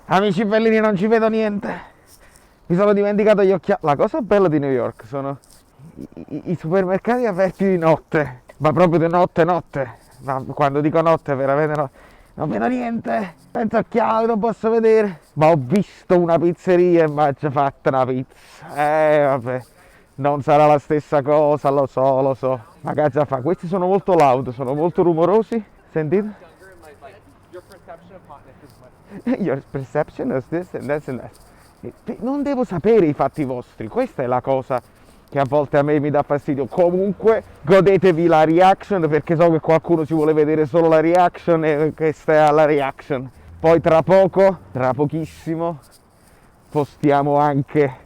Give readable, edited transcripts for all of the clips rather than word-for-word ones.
Amici bellini, non ci vedo niente. Mi sono dimenticato gli occhiali. La cosa bella di New York sono i supermercati aperti di notte, ma proprio di notte notte. Ma quando dico notte veramente no, non vedo niente. Senza occhiali non posso vedere. Ma ho visto una pizzeria e mi ha già fatta una pizza. Vabbè. Non sarà la stessa cosa, lo so, lo so. Ma che già fa? Questi sono molto loud, sono molto rumorosi. Sentite? Your perception is this and that's and that. Non devo sapere i fatti vostri, questa è la cosa che a volte a me mi dà fastidio. Comunque godetevi la reaction, perché so che qualcuno ci vuole vedere solo la reaction e questa è la reaction. Poi tra poco, tra pochissimo, postiamo anche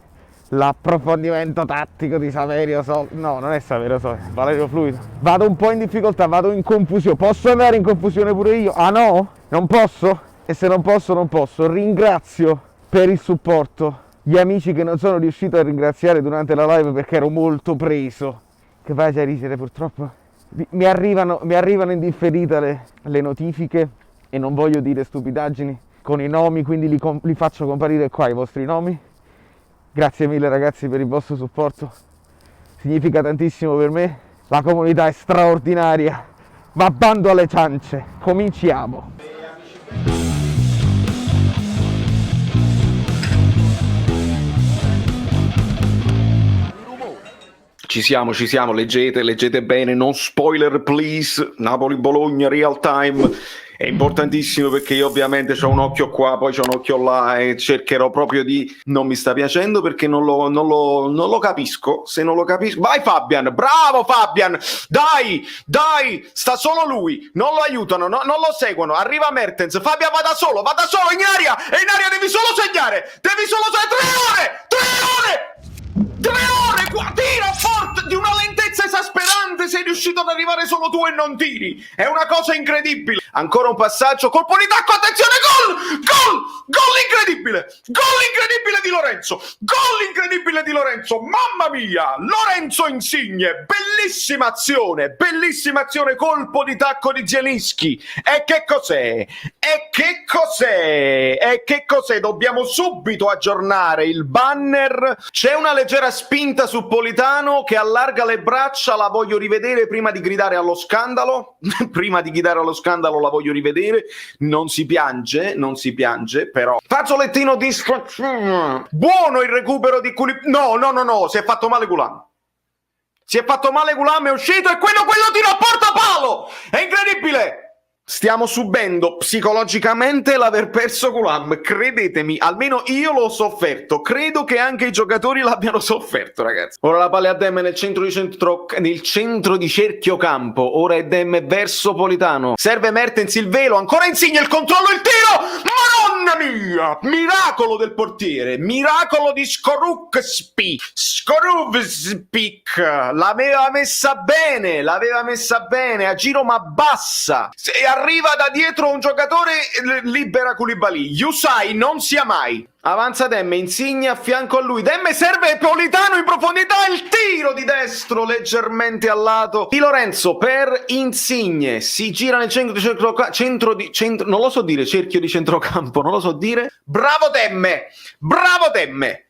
l'approfondimento tattico di Saverio Sol. No, non è Saverio Sol, Valerio Fluido. Vado un po' in difficoltà, vado in confusione. Posso andare in confusione pure io? Ah no? Non posso? E se non posso, non posso. Ringrazio per il supporto gli amici che non sono riuscito a ringraziare durante la live perché ero molto preso. Che vai a ridere purtroppo. Mi arrivano in differita le notifiche e non voglio dire stupidaggini con i nomi, quindi li faccio comparire qua i vostri nomi. Grazie mille ragazzi per il vostro supporto, significa tantissimo per me, la comunità è straordinaria, ma bando alle ciance, cominciamo! Ci siamo, leggete bene, non spoiler please, Napoli-Bologna real time. È importantissimo perché io ovviamente ho un occhio qua, poi c'ho un occhio là e cercherò proprio di... Non mi sta piacendo perché non lo capisco. Se non lo capisco... Vai Fabian, bravo Fabian! Dai, sta solo lui. Non lo aiutano, non lo seguono. Arriva Mertens, Fabian va da solo in aria! E in aria devi solo segnare! 3 ore! 3 ore! Tira forte di una lentezza esasperante, sei riuscito ad arrivare solo tu e non tiri, è una cosa incredibile. Ancora un passaggio, colpo di tacco, attenzione, gol incredibile di Lorenzo, mamma mia, Lorenzo Insigne, bellissima azione, colpo di tacco di Zielinski. E che cos'è? Dobbiamo subito aggiornare il banner, c'è una leggera spinta su Politano che allarga le braccia, la voglio rivedere prima di gridare allo scandalo. La voglio rivedere. Non si piange, però. Fazzolettino distrazione. Buono il recupero di No, si è fatto male Gulam. È uscito e quello tira a porta palo. È incredibile. Stiamo subendo psicologicamente l'aver perso Gulam, credetemi, almeno io l'ho sofferto, credo che anche i giocatori l'abbiano sofferto, ragazzi. Ora la palla è a Demme nel centro di cerchio campo, ora è Demme verso Politano, serve Mertens il velo, ancora Insigne, il controllo, il tiro, madonna mia, miracolo del portiere, miracolo di Skorupski, l'aveva messa bene, a giro ma bassa, arriva da dietro un giocatore, libera Koulibaly, Yusai non sia mai, avanza Demme, Insigne a fianco a lui, Demme serve Politano in profondità, il tiro di destro leggermente al lato di Lorenzo per Insigne, si gira nel centro non lo so dire, cerchio di centrocampo, non lo so dire, bravo Demme,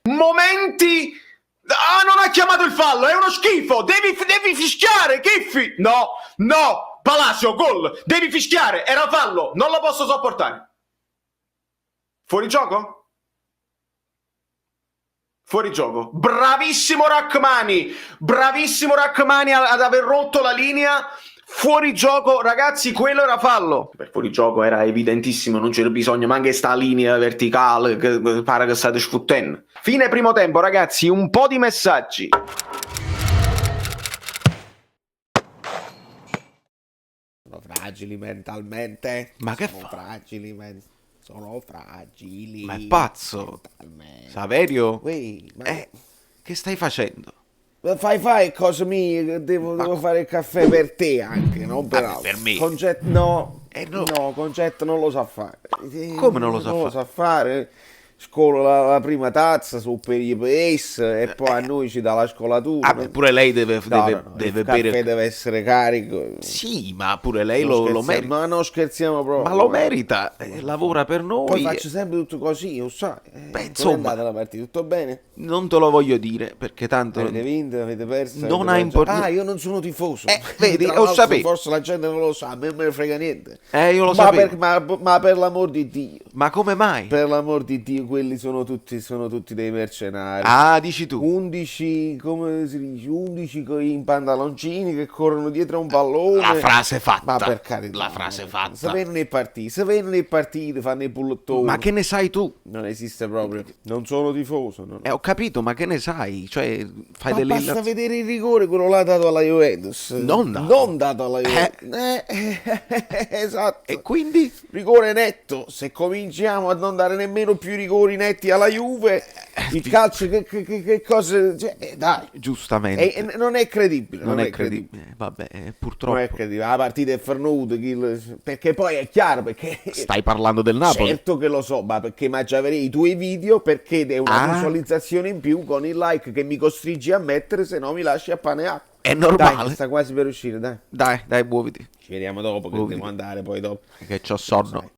momenti. Ah, non ha chiamato il fallo, è uno schifo, devi fischiare, Chiffi, no, Palacio, gol, devi fischiare, era fallo, non lo posso sopportare. Fuori gioco? Bravissimo Rachmani ad aver rotto la linea. Fuori gioco, ragazzi, quello era fallo. Per fuori gioco era evidentissimo, non c'era bisogno, ma anche sta linea verticale che pare che state sfuttendo. Fine primo tempo, ragazzi, un po' di messaggi. Sono fragili mentalmente. Ma che sono fa? Sono fragili. Ma è pazzo. Mentalmente. Saverio? Ui, ma... Che stai facendo? Fai cose mie, devo fare il caffè per te anche, non per altri. Per me? Concetto no. No. No, Concetto non lo sa fare. Come non lo sa Non lo sa fare. scola la prima tazza su per i paese e poi a noi ci dà la scolatura. Pure lei deve Il caffè bere. deve essere carico. Sì, ma pure lei Non lo scherziamo, merita. ma non scherziamo proprio. Ma lo merita, lavora per noi. Poi faccio sempre tutto così, lo sai. Come è insomma. andata la partita? Tutto bene? Non te lo voglio dire perché tanto Avete vinto? Avete perso? Non Avete ha importanza. Ah, io non sono tifoso. vedi, Tra lo l'altro, sapevo. forse la gente non lo sa, a me non me ne frega niente. Io lo ma sapevo. ma per l'amor di Dio. Ma come mai? Per l'amor di Dio, quelli sono tutti dei mercenari. Ah, dici tu. 11, come si dice? 11 in pantaloncini che corrono dietro a un pallone. La frase fatta. Ma per carità. La frase fatta. Se vengono nei partiti, fanno i pullottoni. Ma che ne sai tu? Non esiste proprio. Non sono tifoso. No. Ho capito, ma che ne sai? Cioè, fai Ma delle basta vedere il rigore, quello là dato alla Juventus. Non dato. alla Juventus. Esatto. E quindi? Rigore netto. Se cominciamo a non dare nemmeno più rigori netti alla Juve, il calcio che cosa... Cioè, dai. Giustamente. Non è credibile. Non è credibile. Vabbè, purtroppo. Non è credibile. La partita è fernuta. Perché poi è chiaro, perché... Stai parlando del Napoli? Certo che lo so, ma perché già avrei i tuoi video, perché è una Ah. visualizzazione in più con il like che mi costringi a mettere, se no mi lasci a pane e acqua. È normale. Dai, sta quasi per uscire, dai. Dai, muoviti. Ci vediamo dopo, che Muoviti. devo andare poi dopo. Che c'ho sonno.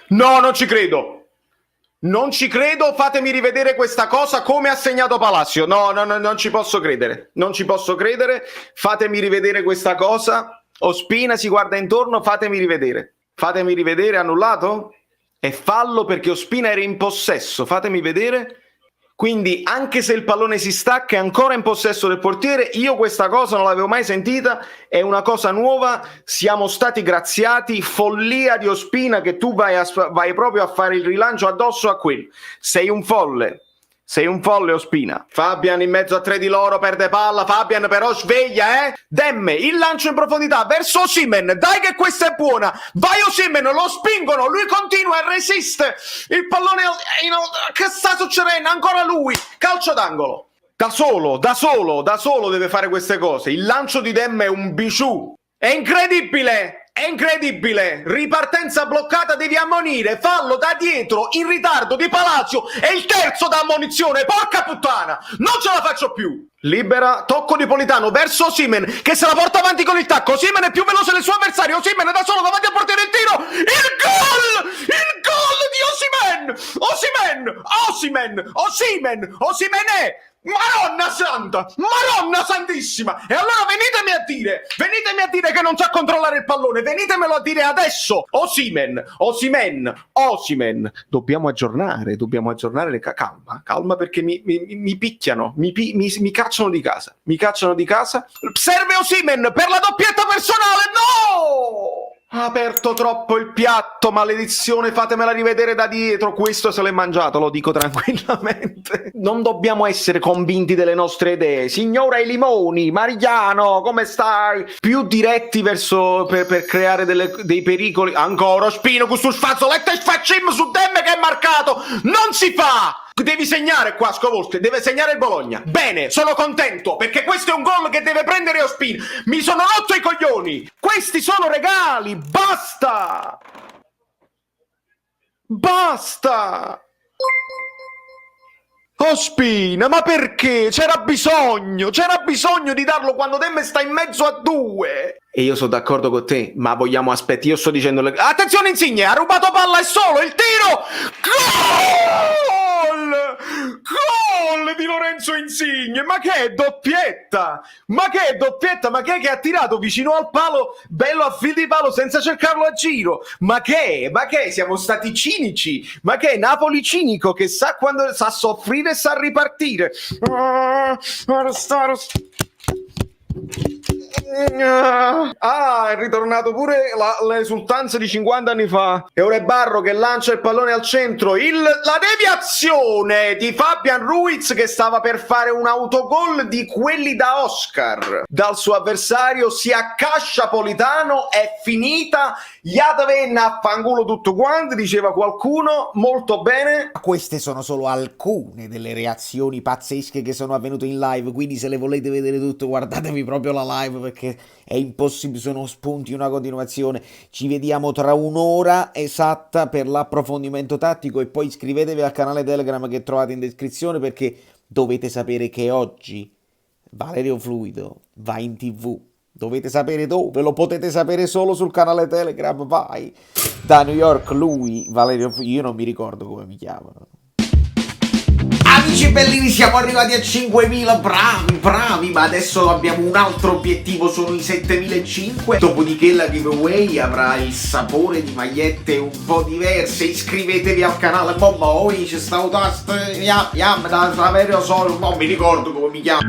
No, non ci credo. Non ci credo, fatemi rivedere questa cosa come ha segnato Palacio. No, non ci posso credere. Non ci posso credere. Fatemi rivedere questa cosa. Ospina si guarda intorno, fatemi rivedere. Fatemi rivedere, annullato? È fallo perché Ospina era in possesso. Fatemi vedere. Quindi anche se il pallone si stacca è ancora in possesso del portiere. Io questa cosa non l'avevo mai sentita, è una cosa nuova, siamo stati graziati. Follia di Ospina che tu vai proprio a fare il rilancio addosso a quello. Sei un folle Ospina. Fabian in mezzo a tre di loro, perde palla, Fabian però sveglia, Demme, il lancio in profondità verso Osimhen, dai che questa è buona, vai Osimhen, lo spingono, lui continua e resiste, il pallone, che sta succedendo, ancora lui, calcio d'angolo. Da solo deve fare queste cose, il lancio di Demme è un bijou, è incredibile! È incredibile! Ripartenza bloccata, devi ammonire, fallo da dietro, in ritardo di Palacio, e il terzo da ammonizione, porca puttana! Non ce la faccio più! Libera, tocco di Politano verso Osimhen, che se la porta avanti con il tacco, Osimhen è più veloce del suo avversario, Osimhen da solo davanti al portiere, il tiro, il gol! Il gol di Osimhen è... Madonna santa! Madonna santissima! E allora venitemi a dire che non sa controllare il pallone, venitemelo a dire adesso! Osimhen! Dobbiamo aggiornare le calma perché mi picchiano, mi cacciano di casa. Serve Osimhen per la doppietta personale, no! Ha aperto troppo il piatto, maledizione, fatemela rivedere da dietro, questo se l'è mangiato, lo dico tranquillamente. Non dobbiamo essere convinti delle nostre idee. Signora I Limoni, Mariano, come stai? Più diretti verso, per creare dei pericoli. Ancora Spino, questo sfazzoletto e sfaccim su Demme che è marcato, non si fa! Devi segnare qua, Scovolti, deve segnare il Bologna. Bene, sono contento, perché questo è un gol che deve prendere Ospina. Mi sono rotto i coglioni. Questi sono regali, basta. Ospina, ma perché? C'era bisogno di darlo quando Demme sta in mezzo a due. E io sono d'accordo con te, ma vogliamo aspetti, io sto dicendo... Attenzione Insigne, ha rubato palla e solo, il tiro! Gol di Lorenzo Insigne, ma che è doppietta? Ma chi è che ha tirato vicino al palo, bello a fil di palo senza cercarlo a giro? Ma che è? Siamo stati cinici? Ma che è Napoli cinico che sa quando sa soffrire e sa ripartire? È ritornato pure l'esultanza di 50 anni fa. E ora è Barro che lancia il pallone al centro, la deviazione di Fabian Ruiz che stava per fare un autogol di quelli da Oscar dal suo avversario, si accascia Politano, è finita, Iatavenna a fanculo tutto quanto, diceva qualcuno, molto bene. Queste sono solo alcune delle reazioni pazzesche che sono avvenute in live, quindi se le volete vedere tutte guardatevi proprio la live perché perché è impossibile, sono spunti una continuazione. Ci vediamo tra un'ora esatta per l'approfondimento tattico e poi iscrivetevi al canale Telegram che trovate in descrizione, perché dovete sapere che oggi Valerio Fluido va in TV. Dovete sapere dove, lo potete sapere solo sul canale Telegram, vai. Da New York lui, Valerio Fluido, io non mi ricordo come mi chiamano. Amici bellini, siamo arrivati a 5.000, bravi, ma adesso abbiamo un altro obiettivo, sono i 7.500. Dopodiché la giveaway avrà il sapore di magliette un po' diverse. Iscrivetevi al canale, c'è stato da Valerio Solo, non mi ricordo come mi chiamo.